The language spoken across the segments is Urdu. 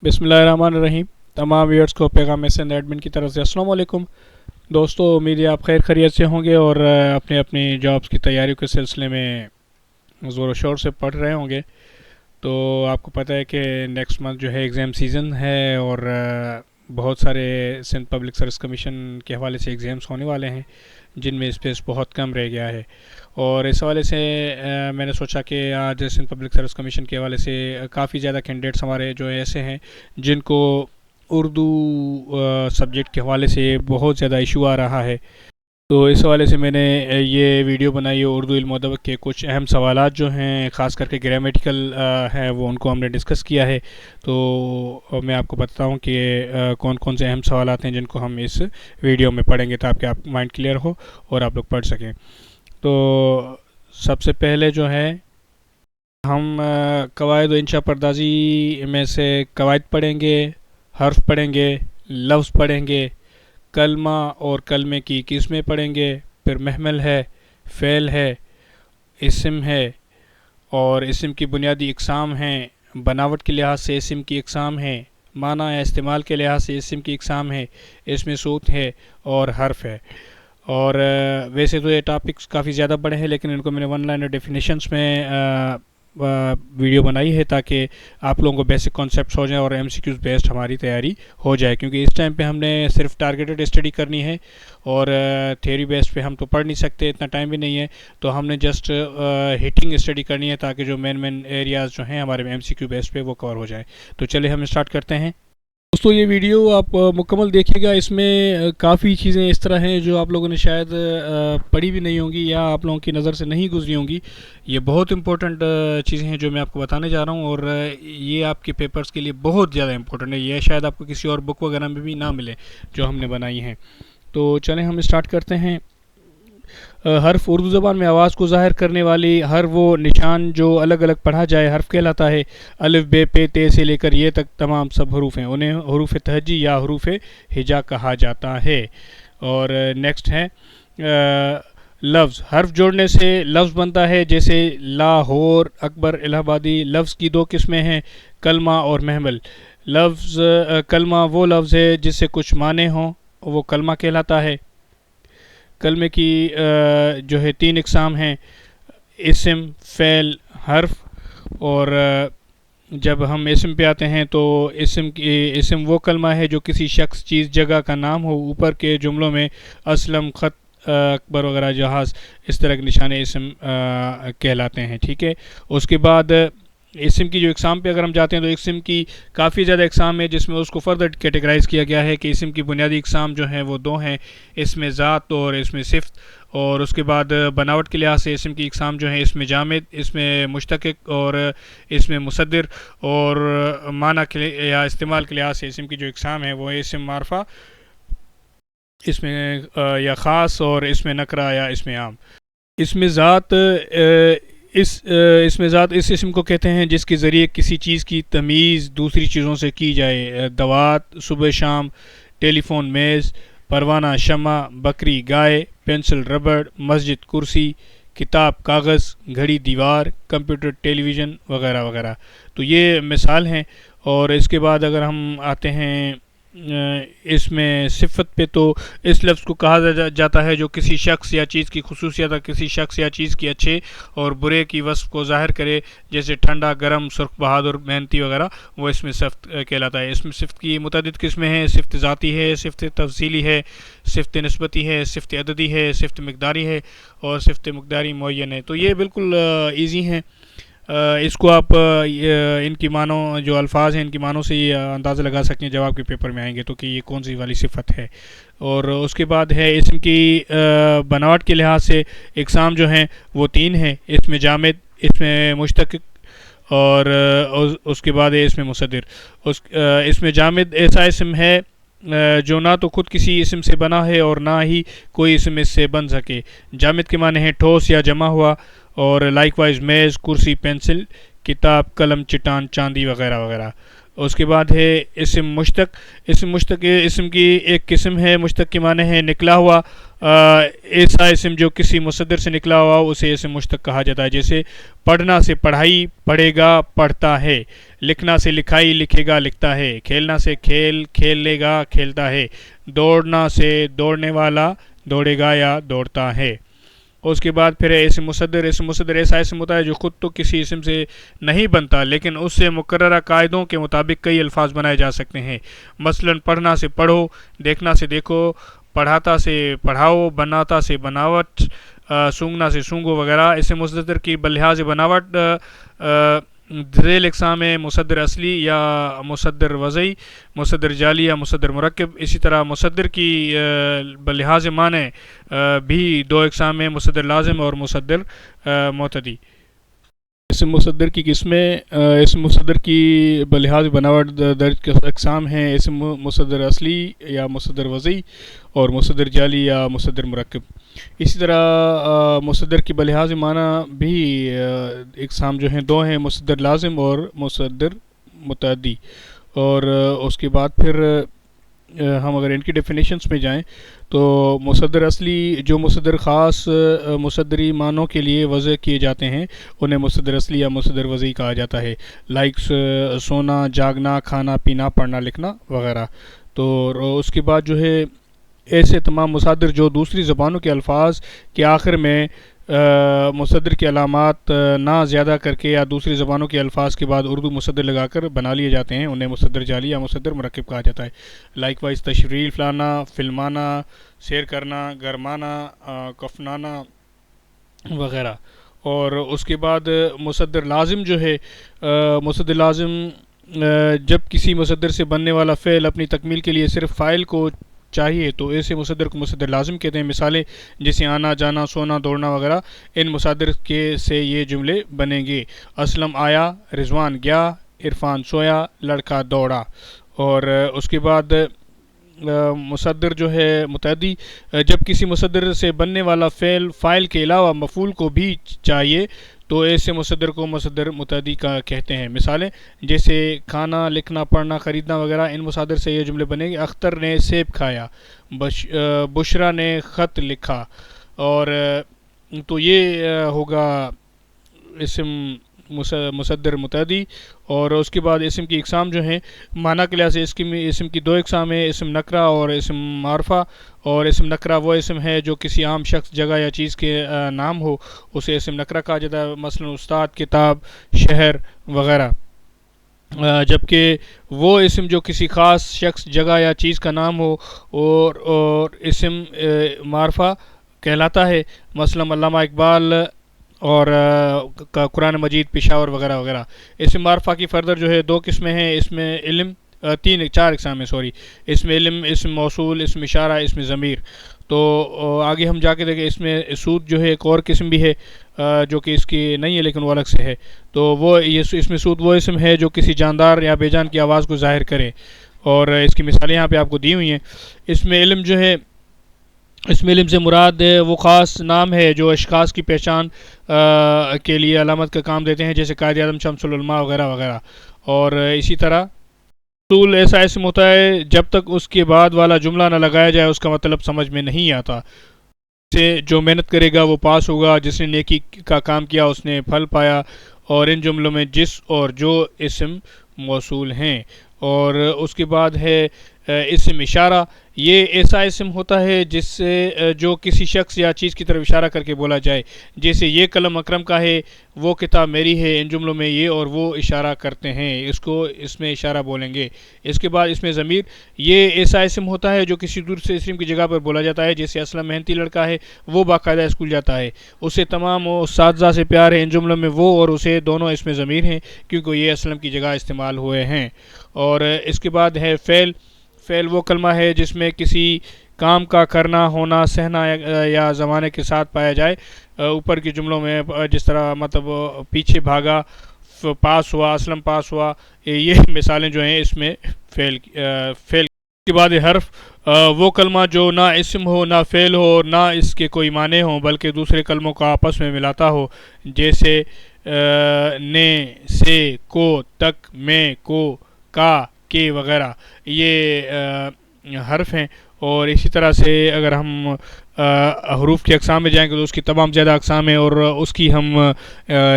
بسم اللہ الرحمن الرحیم۔ تمام ویورز کو پیغام سند ایڈمن کی طرف سے السلام علیکم دوستو، امید ہے آپ خیر خیریت سے ہوں گے اور اپنی جابس کی تیاریوں کے سلسلے میں زور و شور سے پڑھ رہے ہوں گے۔ تو آپ کو پتہ ہے کہ نیکسٹ منتھ جو ہے ایگزام سیزن ہے اور بہت سارے سندھ پبلک سروس کمیشن کے حوالے سے ایگزامس ہونے والے ہیں جن میں اسپیس بہت کم رہ گیا ہے، اور اس حوالے سے میں نے سوچا کہ آج سندھ پبلک سروس کمیشن کے حوالے سے کافی زیادہ کینڈیڈیٹس ہمارے جو ایسے ہیں جن کو اردو سبجیکٹ کے حوالے سے بہت زیادہ ایشو آ رہا ہے، تو اس حوالے سے میں نے یہ ویڈیو بنائی ہے۔ اردو علم و ادب کے کچھ اہم سوالات جو ہیں، خاص کر کے گرامیٹیکل ہیں، وہ ان کو ہم نے ڈسکس کیا ہے۔ تو میں آپ کو بتاتا ہوں کہ کون کون سے اہم سوالات ہیں جن کو ہم اس ویڈیو میں پڑھیں گے تاکہ آپ مائنڈ کلیئر ہو اور آپ لوگ پڑھ سکیں۔ تو سب سے پہلے جو ہے ہم قواعد و انشاء پردازی میں سے قواعد پڑھیں گے، حرف پڑھیں گے، لفظ پڑھیں گے، کلمہ اور کلمے کی قسمیں پڑھیں گے، پھر محمل ہے، فعل ہے، اسم ہے، اور اسم کی بنیادی اقسام ہیں، بناوٹ کے لحاظ سے اسم کی اقسام ہیں، معنی یا استعمال کے لحاظ سے اسم کی اقسام ہے، اسم صوت ہے اور حرف ہے۔ اور ویسے تو یہ ٹاپکس کافی زیادہ بڑے ہیں، لیکن ان کو میں نے ون لائنر ڈیفینیشنس میں ویڈیو بنائی ہے تاکہ آپ لوگوں کو بیسک کانسیپٹس ہو جائیں اور ایم سی کیوز بیسڈ ہماری تیاری ہو جائے، کیونکہ اس ٹائم پہ ہم نے صرف ٹارگیٹڈ اسٹڈی کرنی ہے اور تھیوری بیس پہ ہم تو پڑھ نہیں سکتے، اتنا ٹائم بھی نہیں ہے، تو ہم نے جسٹ ہٹنگ اسٹڈی کرنی ہے تاکہ جو مین ایریاز جو ہیں ہمارے ایم سی کیو بیس پہ وہ کور ہو جائے۔ تو چلے ہم اسٹارٹ کرتے ہیں۔ دوستو یہ ویڈیو آپ مکمل دیکھیے گا، اس میں کافی چیزیں اس طرح ہیں جو آپ لوگوں نے شاید پڑھی بھی نہیں ہوں گی یا آپ لوگوں کی نظر سے نہیں گزری ہوں گی۔ یہ بہت امپورٹنٹ چیزیں ہیں جو میں آپ کو بتانے جا رہا ہوں، اور یہ آپ کے پیپرز کے لیے بہت زیادہ امپورٹنٹ ہے، یہ شاید آپ کو کسی اور بک وغیرہ میں بھی نہ ملے جو ہم نے بنائی ہیں۔ تو چلیں ہم اسٹارٹ کرتے ہیں۔ حرف اردو زبان میں آواز کو ظاہر کرنے والی ہر وہ نشان جو الگ الگ پڑھا جائے حرف کہلاتا ہے۔ الف بے پے تے سے لے کر یہ تک تمام سب حروف ہیں، انہیں حروف تہجی یا حروف ہجا کہا جاتا ہے۔ اور نیکسٹ ہے لفظ، حرف جوڑنے سے لفظ بنتا ہے، جیسے لاہور، اکبر، الہ آبادی۔ لفظ کی دو قسمیں ہیں، کلمہ اور محمل۔ لفظ کلمہ وہ لفظ ہے جس سے کچھ معنی ہوں، وہ کلمہ کہلاتا ہے۔ کلمے کی جو ہے تین اقسام ہیں، اسم، فعل، حرف۔ اور جب ہم اسم پہ آتے ہیں تو اسم وہ کلمہ ہے جو کسی شخص، چیز، جگہ کا نام ہو۔ اوپر کے جملوں میں اسلم، خط، اکبر وغیرہ، جہاز، اس طرح کے نشانے اسم کہلاتے ہیں، ٹھیک ہے۔ اس کے بعد اسم کی جو اقسام پہ اگر ہم جاتے ہیں تو اسم کی کافی زیادہ اقسام ہے، جس میں اس کو فردر کیٹیگرائز کیا گیا ہے کہ اسم کی بنیادی اقسام جو ہیں وہ دو ہیں، اسم ذات اور اسم صفت۔ اور اس کے بعد بناوٹ کے لحاظ سے اسم کی اقسام جو ہیں، اسم جامد، اسم مشتقق اور اسم مصدر۔ اور معنی یا استعمال کے لحاظ سے اسم کی جو اقسام ہیں وہ اسم معرفہ، اسم یا خاص، اور اسم نکرہ یا اسم عام۔ اسم ذات اسم ذات اس اسم کو کہتے ہیں جس کے ذریعے کسی چیز کی تمیز دوسری چیزوں سے کی جائے۔ دوات، صبح شام، ٹیلی فون، میز، پروانہ، شمع، بکری، گائے، پینسل، ربڑ، مسجد، کرسی، کتاب، کاغذ، گھڑی، دیوار، کمپیوٹر، ٹیلی ویژن وغیرہ وغیرہ۔ تو یہ مثال ہیں۔ اور اس کے بعد اگر ہم آتے ہیں اس میں صفت پہ، تو اس لفظ کو کہا جاتا ہے جو کسی شخص یا چیز کی خصوصیت اور کسی شخص یا چیز کی اچھے اور برے کی وصف کو ظاہر کرے، جیسے ٹھنڈا، گرم، سرخ، بہادر، محنتی وغیرہ، وہ اس میں صفت کہلاتا ہے۔ اس میں صفت کی متعدد قسمیں ہیں، صفت ذاتی ہے، صفت تفصیلی ہے، صفت نسبتی ہے، صفت عددی ہے، صفت مقداری ہے، اور صفت مقداری معین ہے۔ تو یہ بالکل ایزی ہیں، اس کو آپ ان کی معنوں، جو الفاظ ہیں ان کی معنوں سے یہ اندازہ لگا سکتے ہیں جب آپ کے پیپر میں آئیں گے تو کہ یہ کون سی والی صفت ہے۔ اور اس کے بعد ہے اسم کی بناوٹ کے لحاظ سے اقسام جو ہیں وہ تین ہیں، اسم جامد، اسم مشتقق، اور اس کے بعد ہے اسم مصدر۔ اسم جامد ایسا اسم ہے جو نہ تو خود کسی اسم سے بنا ہے اور نہ ہی کوئی اسم اس سے بن سکے۔ جامد کے معنی ہیں ٹھوس یا جمع ہوا، اور لائک وائز میز، کرسی، پینسل، کتاب، قلم، چٹان، چاندی وغیرہ وغیرہ۔ اس کے بعد ہے اسم مشتق. اسم مشتق اسم کی ایک قسم ہے. مشتق کے معنی ہے نکلا ہوا. ایسا اسم جو کسی مصدر سے نکلا ہوا اسے اسم مشتق کہا جاتا ہے. جیسے پڑھنا سے پڑھائی پڑھے گا پڑھتا ہے. لکھنا سے لکھائی لکھے گا لکھتا ہے. کھیلنا سے کھیل کھیلے گا کھیلتا ہے. دوڑنا سے دوڑنے والا دوڑے گا یا دوڑتا ہے. اس کے بعد پھر اسم مصدر. اسم مصدر ایسا اسم ہوتا ہے جو خود تو کسی اسم سے نہیں بنتا لیکن اس سے مقررہ قاعدوں کے مطابق کئی الفاظ بنائے جا سکتے ہیں. مثلا پڑھنا سے پڑھو, دیکھنا سے دیکھو, پڑھاتا سے پڑھاؤ, بناتا سے بناوٹ, سونگنا سے سونگو وغیرہ. اسم مصدر کی بلحاظ بناوٹ ذیل اقسام ہے مصدر اصلی یا مصدر وضعی, مصدر جعلی یا مصدر مرکب. اسی طرح مصدر کی بلحاظ معنی بھی دو اقسام ہیں, مصدر لازم اور مصدر معتدی. اسم مصدر کی قسمیں اسم مصدر کی بلحاظ بناوٹ درج اقسام ہیں. اسم مصدر اصلی یا مصدر وضعی اور مصدر جعلی یا مصدر مرکب. اسی طرح مصدر کی بلحاظ معنی بھی اقسام جو ہیں دو ہیں, مصدر لازم اور مصدر متعدی. اور اس کے بعد پھر ہم اگر ان کی ڈیفینیشنز میں جائیں تو مصدر اصلی جو مصدر خاص مصدری معنوں کے لیے وضع کیے جاتے ہیں انہیں مصدر اصلی یا مصدر وضعی کہا جاتا ہے. لائک سونا, جاگنا, کھانا پینا, پڑھنا لکھنا وغیرہ. تو اس کے بعد جو ہے ایسے تمام مصادر جو دوسری زبانوں کے الفاظ کے آخر میں مصدر کی علامات نہ زیادہ کر کے یا دوسری زبانوں کے الفاظ کے بعد اردو مصدر لگا کر بنا لیے جاتے ہیں انہیں مصدر جعلی یا مصدر مرکب کہا جاتا ہے. لائک وائز تشریف لانا, فلمانا, سیر کرنا, گرمانا, کفنانا وغیرہ. اور اس کے بعد مصدر لازم جو ہے, مصدر لازم جب کسی مصدر سے بننے والا فعل اپنی تکمیل کے لیے صرف فاعل کو چاہیے تو ایسے مصدر کو مصدر لازم کہتے ہیں. مثالیں جیسے آنا جانا سونا دوڑنا وغیرہ, ان مصادر کے سے یہ جملے بنیں گے. اسلم آیا, رضوان گیا, عرفان سویا, لڑکا دوڑا. اور اس کے بعد مصدر جو ہے متعدی, جب کسی مصدر سے بننے والا فاعل کے علاوہ مفعول کو بھی چاہیے تو ایسے مصدر کو مصدر متعدی کا کہتے ہیں. مثالیں جیسے کھانا لکھنا پڑھنا خریدنا وغیرہ, ان مصادر سے یہ جملے بنے گے. اختر نے سیب کھایا, بشرا نے خط لکھا. اور تو یہ ہوگا اسم مصدر متعدی. اور اس کے بعد اسم کی اقسام جو ہیں معنی کے لحاظ سے اسم کی دو اقسام ہیں, اسم نکرہ اور اسم معرفہ. اور اسم نکرہ وہ اسم ہے جو کسی عام شخص جگہ یا چیز کے نام ہو اسے اسم نکرہ کہا جاتا ہے. مثلا استاد, کتاب, شہر وغیرہ. جبکہ وہ اسم جو کسی خاص شخص جگہ یا چیز کا نام ہو اور اسم معرفہ کہلاتا ہے. مثلا علامہ اقبال اور قرآن مجید پشاور وغیرہ وغیرہ. اسم معرفہ کی فردر جو ہے دو قسمیں ہیں. اس میں علم چار اقسام ہیں سوری. اس میں علم, اسم موصول, اسم اشارہ, اسم ضمیر. تو آگے ہم جا کے دیکھیں اس میں سود جو ہے ایک اور قسم بھی ہے جو کہ اس کی نہیں ہے لیکن وہ الگ سے ہے. تو وہ اس میں سود وہ اسم ہے جو کسی جاندار یا بے جان کی آواز کو ظاہر کرے. اور اس کی مثالیں یہاں پہ آپ کو دی ہوئی ہیں. اس میں علم جو ہے, اس میں علم سے مراد وہ خاص نام ہے جو اشخاص کی پہچان کے لیے علامت کا کام دیتے ہیں جیسے قائد اعظم, شمس العلماء وغیرہ وغیرہ. اور اسی طرح موصول ایسا اسم ہوتا ہے جب تک اس کے بعد والا جملہ نہ لگایا جائے اس کا مطلب سمجھ میں نہیں آتا. سے جو محنت کرے گا وہ پاس ہوگا, جس نے نیکی کا کام کیا اس نے پھل پایا. اور ان جملوں میں جس اور جو اسم موصول ہیں. اور اس کے بعد ہے اسم اشارہ. یہ ایسا اسم ہوتا ہے جس سے جو کسی شخص یا چیز کی طرف اشارہ کر کے بولا جائے. جیسے یہ قلم اکرم کا ہے, وہ کتاب میری ہے. ان جملوں میں یہ اور وہ اشارہ کرتے ہیں, اس کو اس میں اشارہ بولیں گے. اس کے بعد اس میں ضمیر. یہ ایسا اسم ہوتا ہے جو کسی دوسرے اسم کی جگہ پر بولا جاتا ہے. جیسے اسلم محنتی لڑکا ہے, وہ باقاعدہ اسکول جاتا ہے, اسے تمام اساتذہ سے پیار ہے. ان جملوں میں وہ اور اسے دونوں اس میں ضمیر ہیں کیونکہ یہ اسلم کی جگہ استعمال ہوئے ہیں. اور اس کے بعد ہے فعل. فعل وہ کلمہ ہے جس میں کسی کام کا کرنا, ہونا, سہنا یا زمانے کے ساتھ پایا جائے. اوپر کے جملوں میں جس طرح مطلب پیچھے بھاگا, پاس ہوا, اسلم پاس ہوا, یہ مثالیں جو ہیں اس میں فعل کے بعد حرف. وہ کلمہ جو نہ اسم ہو نہ فعل ہو اور نہ اس کے کوئی معنی ہوں بلکہ دوسرے کلموں کو آپس میں ملاتا ہو. جیسے نے, سے, کو, تک, میں, کو, کا کے وغیرہ یہ حرف ہیں. اور اسی طرح سے اگر ہم حروف کی اقسام میں جائیں گے تو اس کی تمام زیادہ اقسام ہیں, اور اس کی ہم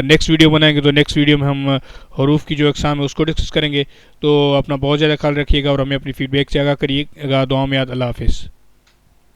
نیکسٹ ویڈیو بنائیں گے تو نیکسٹ ویڈیو میں ہم حروف کی جو اقسام ہے اس کو ڈسکس کریں گے. تو اپنا بہت زیادہ خیال رکھیے گا اور ہمیں اپنی فیڈ بیک سے آگاہ کریے گا. دعاؤں میں یاد. اللہ حافظ.